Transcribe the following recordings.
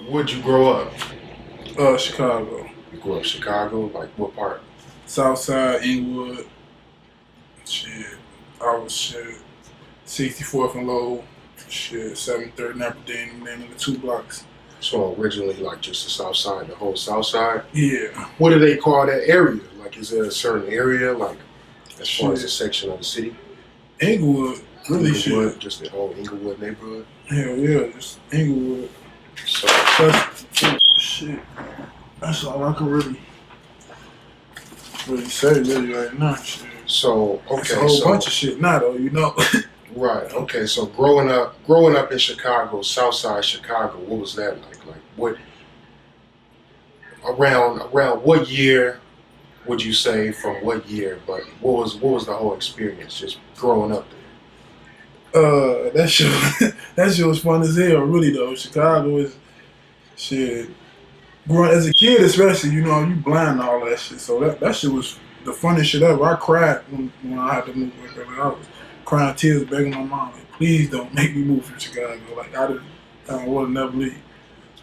Where'd you grow up? Chicago. You grew up in Chicago? Like what part? Southside, Inglewood. Shit. I was 64th and Low. 7th, 3rd, and Aberdeen, name of the 2 blocks. So originally like just the south side, the whole south side? Yeah. What do they call that area? Like is there a certain area like as far as a Shit. section of the city? Inglewood. Really Inglewood, just the whole Inglewood neighborhood? Hell yeah, just Inglewood. So Shit. That's all I can really say really right now. Shit. So It's a whole bunch of shit now though, Right. Okay. So growing up in Chicago, South Side Chicago, what was that like? Like what around what year would you say from what year? But what was the whole experience just growing up That shit was fun as hell, really though. Chicago is shit. Growing as a kid, especially, you blind to all that shit. So that shit was the funniest shit ever. I cried when I had to move back there. Like, I was crying tears, begging my mom, like, please don't make me move from Chicago. Like I would never leave. there?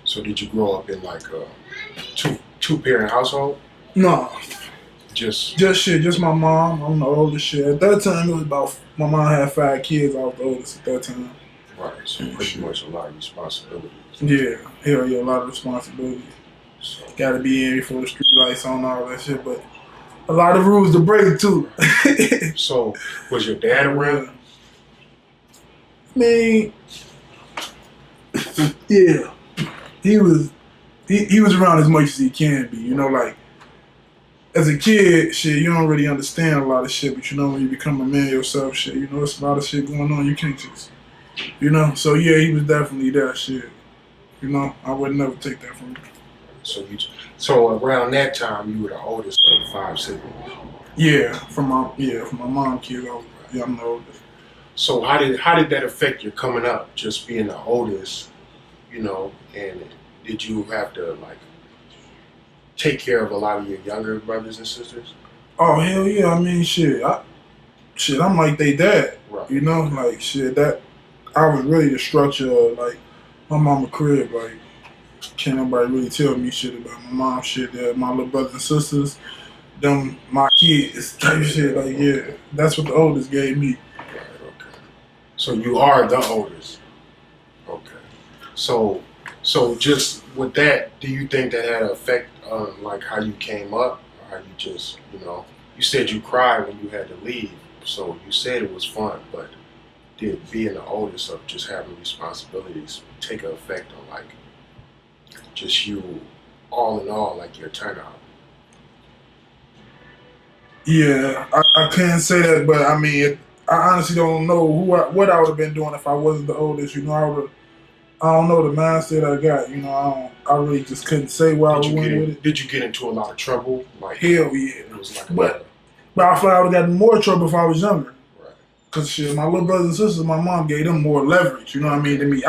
So did you grow up in like a two parent household? No, Just just my mom. I'm the oldest shit. At that time, it was about my mom had 5 kids. I was the oldest at that time. right. So pretty much a lot of responsibilities. Yeah, hell yeah, a lot of responsibility. So Got to be in before the street lights on, all that shit. But a lot of rules to break too. so was your dad around? I mean, yeah, he was around as much as he can be. Like as a kid, shit, you don't really understand a lot of shit, but when you become a man yourself, shit, it's a lot of shit going on. You can't just, So yeah, he was definitely that shit. I would never take that from him. So around that time, you were the oldest of the 5 siblings. Yeah, from my mom kids, I'm the oldest. So how did that affect your coming up? Just being the oldest, and did you have to like take care of a lot of your younger brothers and sisters? Oh hell yeah! I mean, I'm like they dad. Right. Like shit. That I was really the structure of like my mama crib. Like can't nobody really tell me shit about my mom shit. My little brothers and sisters, them my kids type shit. Like yeah, that's what the oldest gave me. Right. Okay. So you are the oldest. Okay. So just with that, do you think that had an effect on like how you came up, or how you just you said you cried when you had to leave. So you said it was fun, but did being the oldest of just having responsibilities take an effect on like just you all in all, like your turnout? Yeah, I can't say that, but I mean, I honestly don't know what I would have been doing if I wasn't the oldest. I don't know the mindset I got. I really just couldn't say where I was went with it. Did you get into a lot of trouble? Like hell yeah, it was like but I feel like I would have gotten more trouble if I was younger. Right. Cause shit, my little brothers and sisters, my mom gave them more leverage. You know what I mean? To me,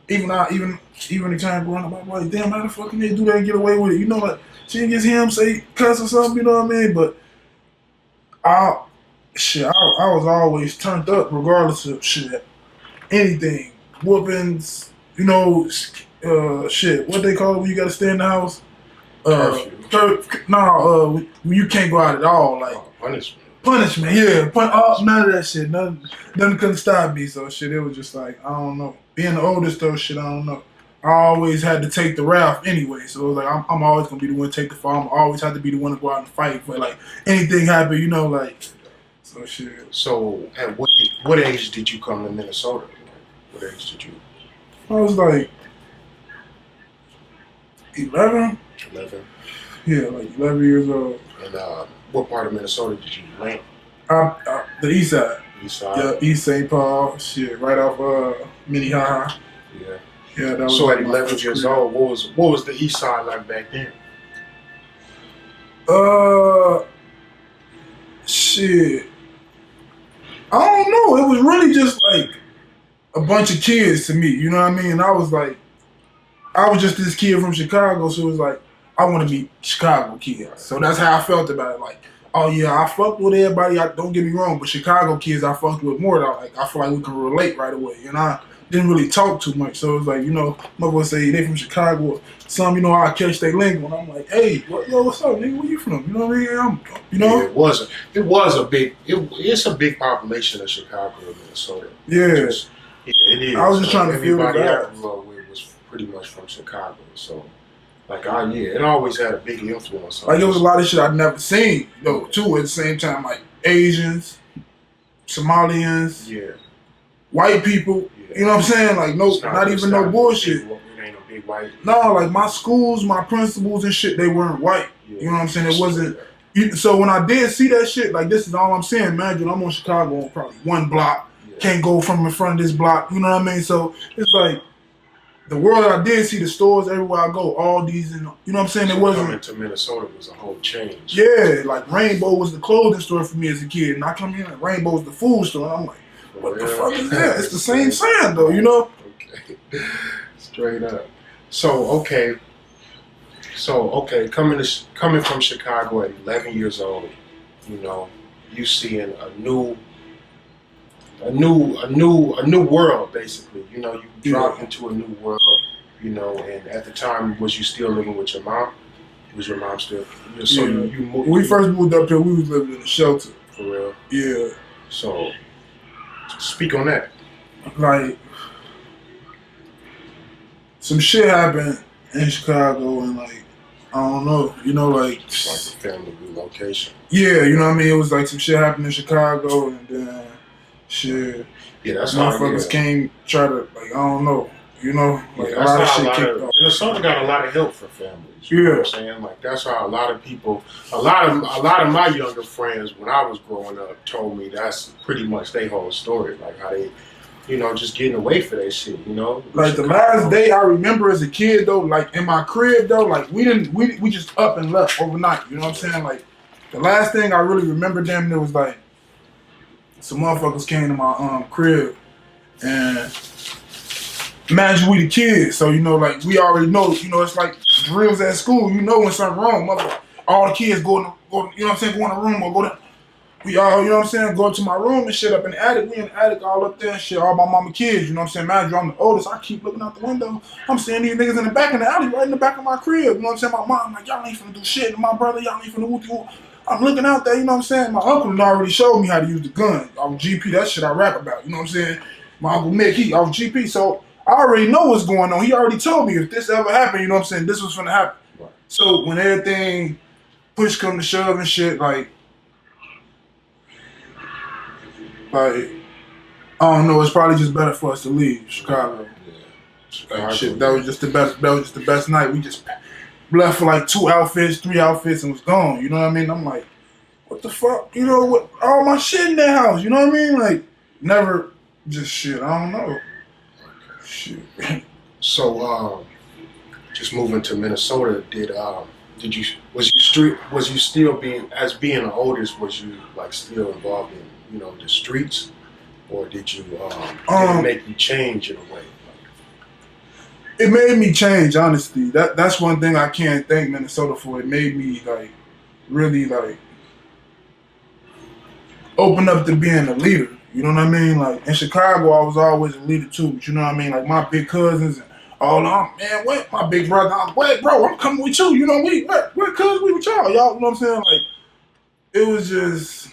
even the time growing up, I'm like, damn, how the fuck can they do that and get away with it? Like she gets him say cuss or something. You know what I mean? But I was always turned up regardless of shit, anything, whoopings. Shit, what they call it when you gotta stay in the house? You can't go out at all. Like punishment, yeah. None of that shit. Nothing couldn't stop me. So shit, it was just like I don't know. Being the oldest though, shit, I don't know. I always had to take the wrath anyway. So it was like I'm always gonna be the one to take the fall. I'm always have to be the one to go out and fight for like anything happen. Like so shit. So at what age did you come to Minnesota? What age did you? I was like 11. 11. Yeah, like 11 years old. And what part of Minnesota did you land? The east side. East side. Yeah, East St. Paul. Shit, right off Minnehaha. Yeah. Yeah, that was. So at 11 years old, what was the east side like back then? Shit. I don't know. It was really just like a bunch of kids to me. You know what I mean? I was just this kid from Chicago, so it was like I want to be Chicago kids. So that's how I felt about it. Like, oh yeah, I fucked with everybody. Don't get me wrong, but Chicago kids I fucked with more. Though. Like I feel like we can relate right away. didn't really talk too much. So it was like, you know, motherfuckers say they from Chicago. Some, you know, I catch they lingo, and I'm like, hey, yo, what's up, nigga? Where you from? You know what I mean? You know? Yeah, it's a big population of Chicago and Minnesota. Yeah. It is. I was just trying to feel everybody the I grew up with was pretty much from Chicago. So, like, it always had a big influence on like, there us. was a lot of shit I'd never seen, though, too, at the same time. Like, Asians, Somalians, Yeah. white people. Yeah. You know what I'm saying? Like, not even no bullshit. It ain't no big white. No, like, my schools, my principals and shit, they weren't white. Yeah. You know what I'm saying? It wasn't. So when I did see that shit, like, this is all I'm saying. Imagine I'm on Chicago on probably one block. Yeah. Can't go from in front of this block. You know what I mean? So it's like the world I did see, the stores everywhere I go, all these, and you know what I'm saying? So it wasn't. coming to Minnesota was a whole change. Yeah, like Rainbow was the clothing store for me as a kid, and I come here and Rainbow was the food store. And I'm like, what the fuck is that? It's the same sign though, you know? Okay, straight up. So okay, coming from Chicago at 11 years old, you know, you seeing a new world basically. You know, you dropped into a new world. You know, and at the time, was you still living with your mom? Was your mom still? So yeah. you moved. When we first moved up here, we was living in a shelter. For real? Yeah. So speak on that. Like, some shit happened in Chicago, and like, I don't know, you know, like Like a family relocation. Yeah, you know what I mean? It was like some shit happened in Chicago, and then shit, Yeah, that's how motherfuckers came try to, like, I don't know, you know, like, a lot of shit kicked off. Minnesota got a lot of help for families. You Yeah. know what I'm saying? Like, that's how a lot of people, a lot of my younger friends when I was growing up told me that's pretty much their whole story. Like how they, you know, just getting away for that shit, you know? Like the last day I remember as a kid though, like in my crib though, like we just up and left overnight, you know what I'm saying? Like the last thing I really remember damn near was like some motherfuckers came to my crib, and imagine we the kids, so you know, like we already know, you know, it's like drills at school, you know when something wrong, all the kids go, you know what I'm saying, go in the room or go to, we all, you know what I'm saying, go to my room and shit up in the attic, we in the attic all up there and shit, all my mama kids, you know what I'm saying, imagine I'm the oldest, I keep looking out the window, I'm seeing these niggas in the back of the alley, right in the back of my crib, you know what I'm saying, my mom, like, y'all ain't finna do shit, and my brother, y'all ain't finna whoop. I'm looking out there, you know what I'm saying? My uncle already showed me how to use the gun. I was GP, that shit I rap about, you know what I'm saying? My Uncle Mick, I was GP, so I already know what's going on. He already told me if this ever happened, you know what I'm saying, this was gonna happen. Right. So when everything push come to shove and shit, like, I don't know, it's probably just better for us to leave Chicago. Yeah. Like, shit, that was just the best night. We just left for like 2 outfits, 3 outfits, and was gone. You know what I mean? I'm like, what the fuck? You know what? All my shit in that house. You know what I mean? Like, never just shit. I don't know. Okay. Shit. So, just moving to Minnesota, was you still being the oldest? Was you like still involved in, you know, the streets, or did you did it make you change in a way? It made me change, honestly. That's one thing I can't thank Minnesota for. It made me like really like open up to being a leader. You know what I mean? Like in Chicago, I was always a leader too. But you know what I mean? Like my big cousins and all man, what? My big brother, what, bro? I'm coming with you. You know what cuz we with y'all? Y'all, you know what I'm saying? Like it was just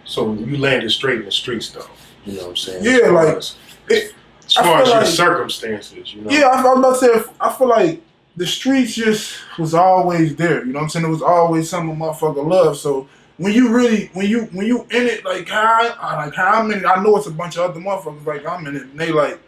So you landed straight in the streets, though. You know what I'm saying? Yeah, like as far as your like, circumstances, you know. Yeah, I was about to say, I feel like the streets just was always there. You know what I'm saying? It was always something a motherfucker love. So when you in it, like how I'm in it, I know it's a bunch of other motherfuckers like I'm in it, and they like,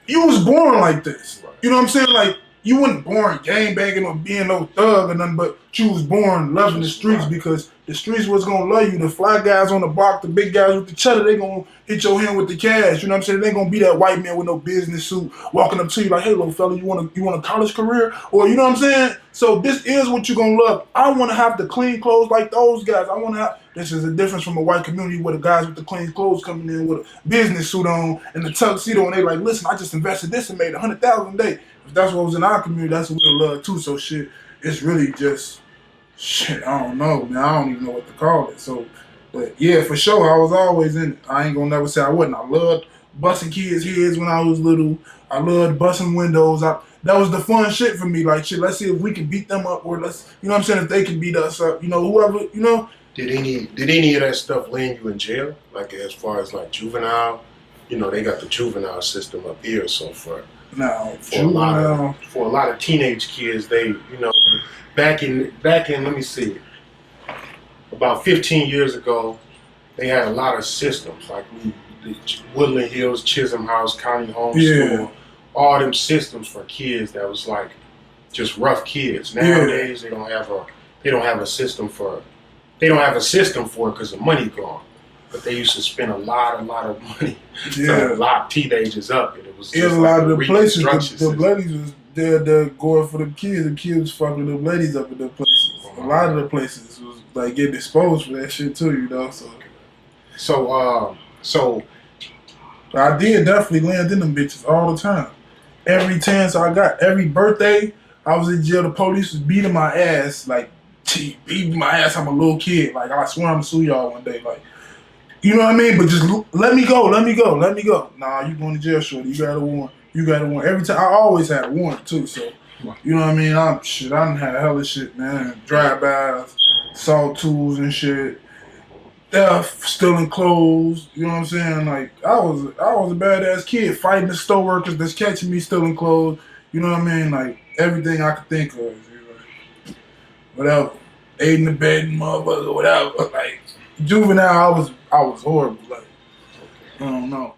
you was born like this. Right. You know what I'm saying? Like you wasn't born gang banging or being no thug or nothing, but you was born loving the streets because the streets was gonna love you. The fly guys on the block, the big guys with the cheddar, they gonna hit your hand with the cash. You know what I'm saying? They ain't gonna be that white man with no business suit walking up to you like, hey little fella, you want a college career? Or you know what I'm saying? So this is what you gonna love. I wanna have the clean clothes like those guys. I wanna have, this is a difference from a white community where the guys with the clean clothes coming in with a business suit on and the tuxedo and they like, listen, I just invested this and made $100,000 a day. If that's what was in our community, that's what we love too. So shit, it's really just Shit, I don't know, man. I don't even know what to call it. So, but yeah, for sure, I was always in it. I ain't gonna never say I wasn't. I loved busting kids' heads when I was little. I loved busting windows. That was the fun shit for me. Like, shit, let's see if we can beat them up, or let's, you know what I'm saying, if they can beat us up. You know, whoever, you know. Did any of that stuff land you in jail? Like as far as like juvenile, they got the juvenile system up here. So Now, for a lot of teenage kids, back in let me see, about 15 years ago, they had a lot of systems like the Woodland Hills, Chisholm House, County Home School, all them systems for kids that was like just rough kids. Nowadays they don't have a system for it because the money gone. But they used to spend a lot of money to lock teenagers up, and it was just a lot of the places the system. ladies was there going for the kids. The kids was fucking the ladies up in the places. A lot of the places was like getting exposed for that shit too, you know. So I did definitely land in them bitches all the time. Every chance I got, every birthday, I was in jail. The police was beating my ass, like beating my ass. I'm a little kid. Like I swear I'm gonna sue y'all one day. Like, you know what I mean? But just let me go, let me go, let me go. Nah, you going to jail, shorty. You got a warrant. You got a warrant. Every time I always had a warrant too. So you know what I mean? I done had hella shit, man. Drive-bys, assault tools and shit. Theft, stealing clothes, you know what I'm saying? Like I was a badass kid fighting the store workers that's catching me stealing clothes, you know what I mean? Like everything I could think of, you know, whatever. Aiding the bed, motherfucker, whatever. Like juvenile, I was horrible. Like I don't know.